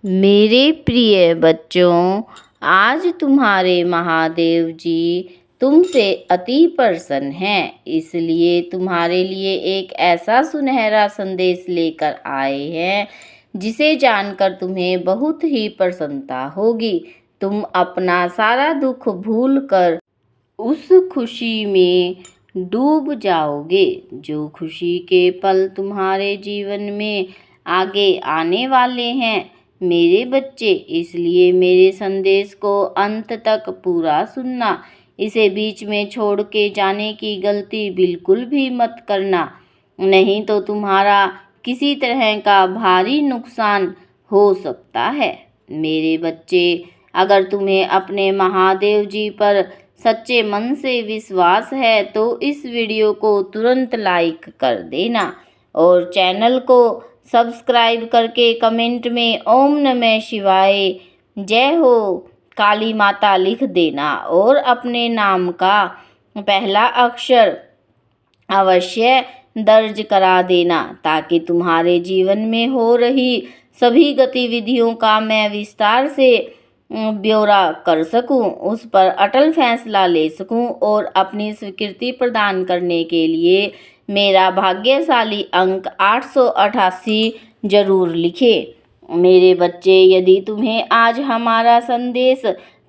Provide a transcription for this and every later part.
मेरे प्रिय बच्चों, आज तुम्हारे महादेव जी तुमसे अति प्रसन्न हैं, इसलिए तुम्हारे लिए एक ऐसा सुनहरा संदेश लेकर आए हैं जिसे जानकर तुम्हें बहुत ही प्रसन्नता होगी। तुम अपना सारा दुख भूलकर उस खुशी में डूब जाओगे जो खुशी के पल तुम्हारे जीवन में आगे आने वाले हैं मेरे बच्चे। इसलिए मेरे संदेश को अंत तक पूरा सुनना। इसे बीच में छोड़ के जाने की गलती बिल्कुल भी मत करना, नहीं तो तुम्हारा किसी तरह का भारी नुकसान हो सकता है मेरे बच्चे। अगर तुम्हें अपने महादेव जी पर सच्चे मन से विश्वास है तो इस वीडियो को तुरंत लाइक कर देना और चैनल को सब्सक्राइब करके कमेंट में ओम नमः शिवाय, जय हो काली माता लिख देना और अपने नाम का पहला अक्षर अवश्य दर्ज करा देना, ताकि तुम्हारे जीवन में हो रही सभी गतिविधियों का मैं विस्तार से ब्यौरा कर सकूं, उस पर अटल फैसला ले सकूं और अपनी स्वीकृति प्रदान करने के लिए मेरा भाग्यशाली अंक 888 जरूर लिखे मेरे बच्चे। यदि तुम्हें आज हमारा संदेश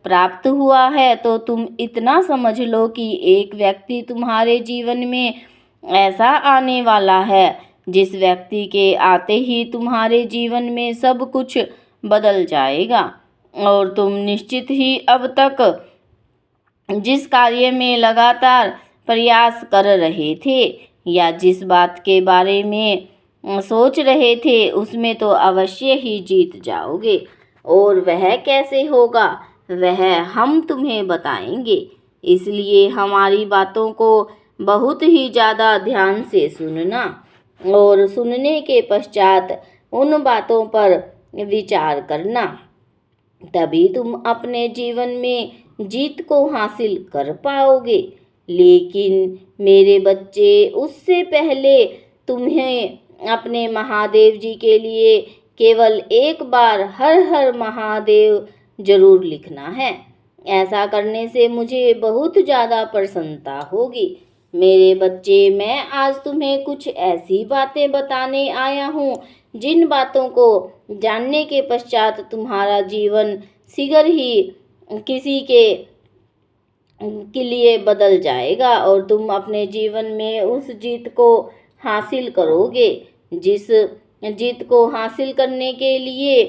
प्राप्त हुआ है तो तुम इतना समझ लो कि एक व्यक्ति तुम्हारे जीवन में ऐसा आने वाला है जिस व्यक्ति के आते ही तुम्हारे जीवन में सब कुछ बदल जाएगा और तुम निश्चित ही अब तक जिस कार्य में लगातार प्रयास कर रहे थे या जिस बात के बारे में सोच रहे थे उसमें तो अवश्य ही जीत जाओगे। और वह कैसे होगा वह हम तुम्हें बताएंगे, इसलिए हमारी बातों को बहुत ही ज़्यादा ध्यान से सुनना और सुनने के पश्चात उन बातों पर विचार करना, तभी तुम अपने जीवन में जीत को हासिल कर पाओगे। लेकिन मेरे बच्चे, उससे पहले तुम्हें अपने महादेव जी के लिए केवल एक बार हर हर महादेव जरूर लिखना है। ऐसा करने से मुझे बहुत ज़्यादा प्रसन्नता होगी मेरे बच्चे। मैं आज तुम्हें कुछ ऐसी बातें बताने आया हूँ जिन बातों को जानने के पश्चात तुम्हारा जीवन शीघ्र ही किसी के लिए बदल जाएगा और तुम अपने जीवन में उस जीत को हासिल करोगे जिस जीत को हासिल करने के लिए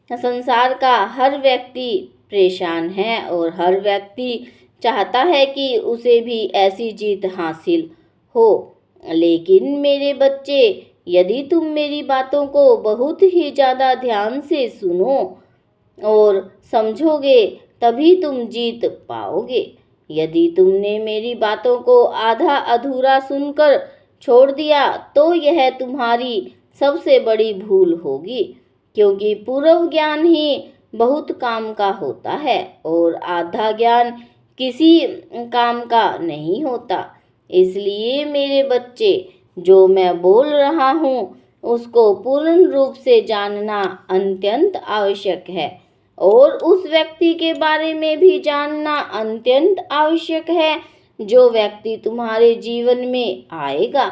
संसार का हर व्यक्ति परेशान है और हर व्यक्ति चाहता है कि उसे भी ऐसी जीत हासिल हो। लेकिन मेरे बच्चे, यदि तुम मेरी बातों को बहुत ही ज़्यादा ध्यान से सुनो और समझोगे तभी तुम जीत पाओगे। यदि तुमने मेरी बातों को आधा अधूरा सुनकर छोड़ दिया तो यह तुम्हारी सबसे बड़ी भूल होगी, क्योंकि पूर्व ज्ञान ही बहुत काम का होता है और आधा ज्ञान किसी काम का नहीं होता। इसलिए मेरे बच्चे, जो मैं बोल रहा हूँ उसको पूर्ण रूप से जानना अत्यंत आवश्यक है और उस व्यक्ति के बारे में भी जानना अत्यंत आवश्यक है जो व्यक्ति तुम्हारे जीवन में आएगा,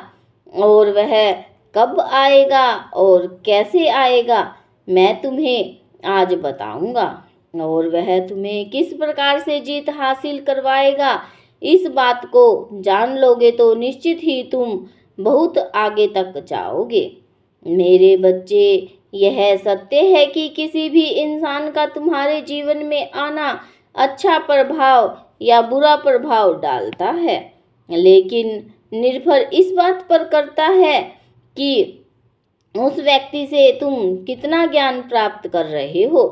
और वह कब आएगा और कैसे आएगा मैं तुम्हें आज बताऊंगा, और वह तुम्हें किस प्रकार से जीत हासिल करवाएगा। इस बात को जान लोगे तो निश्चित ही तुम बहुत आगे तक जाओगे मेरे बच्चे। यह सत्य है कि किसी भी इंसान का तुम्हारे जीवन में आना अच्छा प्रभाव या बुरा प्रभाव डालता है, लेकिन निर्भर इस बात पर करता है कि उस व्यक्ति से तुम कितना ज्ञान प्राप्त कर रहे हो,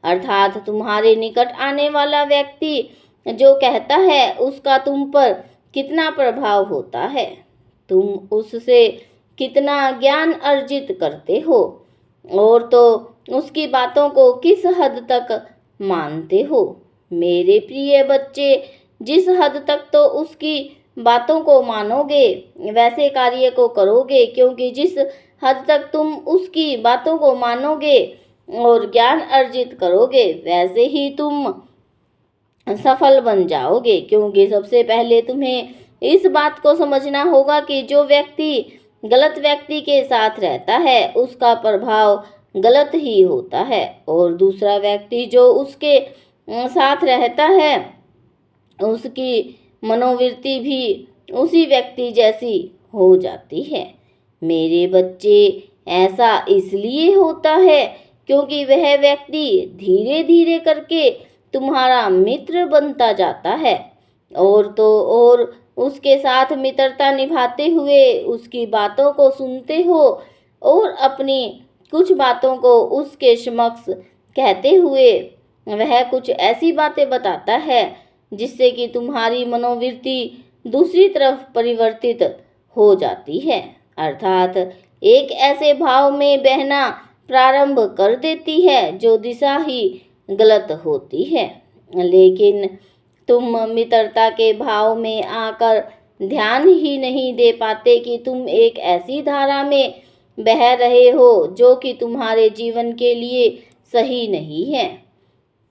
अर्थात तुम्हारे निकट आने वाला व्यक्ति जो कहता है उसका तुम पर कितना प्रभाव होता है, तुम उससे कितना ज्ञान अर्जित करते हो और तो उसकी बातों को किस हद तक मानते हो मेरे प्रिय बच्चे। जिस हद तक तो उसकी बातों को मानोगे वैसे कार्य को करोगे, क्योंकि जिस हद तक तुम उसकी बातों को मानोगे और ज्ञान अर्जित करोगे वैसे ही तुम सफल बन जाओगे। क्योंकि सबसे पहले तुम्हें इस बात को समझना होगा कि जो व्यक्ति गलत व्यक्ति के साथ रहता है उसका प्रभाव गलत ही होता है, और दूसरा व्यक्ति जो उसके साथ रहता है उसकी मनोवृत्ति भी उसी व्यक्ति जैसी हो जाती है। मेरे बच्चे, ऐसा इसलिए होता है क्योंकि वह व्यक्ति धीरे धीरे करके तुम्हारा मित्र बनता जाता है, और तो और उसके साथ मित्रता निभाते हुए उसकी बातों को सुनते हो और अपनी कुछ बातों को उसके समक्ष कहते हुए वह कुछ ऐसी बातें बताता है जिससे कि तुम्हारी मनोवृत्ति दूसरी तरफ परिवर्तित हो जाती है, अर्थात एक ऐसे भाव में बहना प्रारंभ कर देती है जो दिशा ही गलत होती है। लेकिन तुम मित्रता के भाव में आकर ध्यान ही नहीं दे पाते कि तुम एक ऐसी धारा में बह रहे हो जो कि तुम्हारे जीवन के लिए सही नहीं है।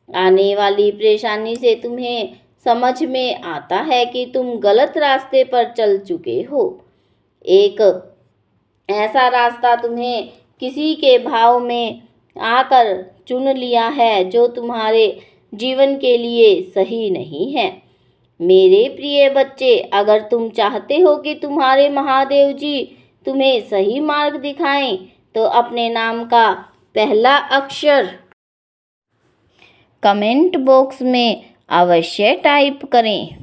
आने वाली परेशानी से तुम्हें समझ में आता है कि तुम गलत रास्ते पर चल चुके हो। एक ऐसा रास्ता तुम्हें किसी के भाव में आकर चुन लिया है जो तुम्हारे जीवन के लिए सही नहीं है। मेरे प्रिय बच्चे, अगर तुम चाहते हो कि तुम्हारे महादेव जी तुम्हें सही मार्ग दिखाएं तो अपने नाम का पहला अक्षर कमेंट बॉक्स में अवश्य टाइप करें।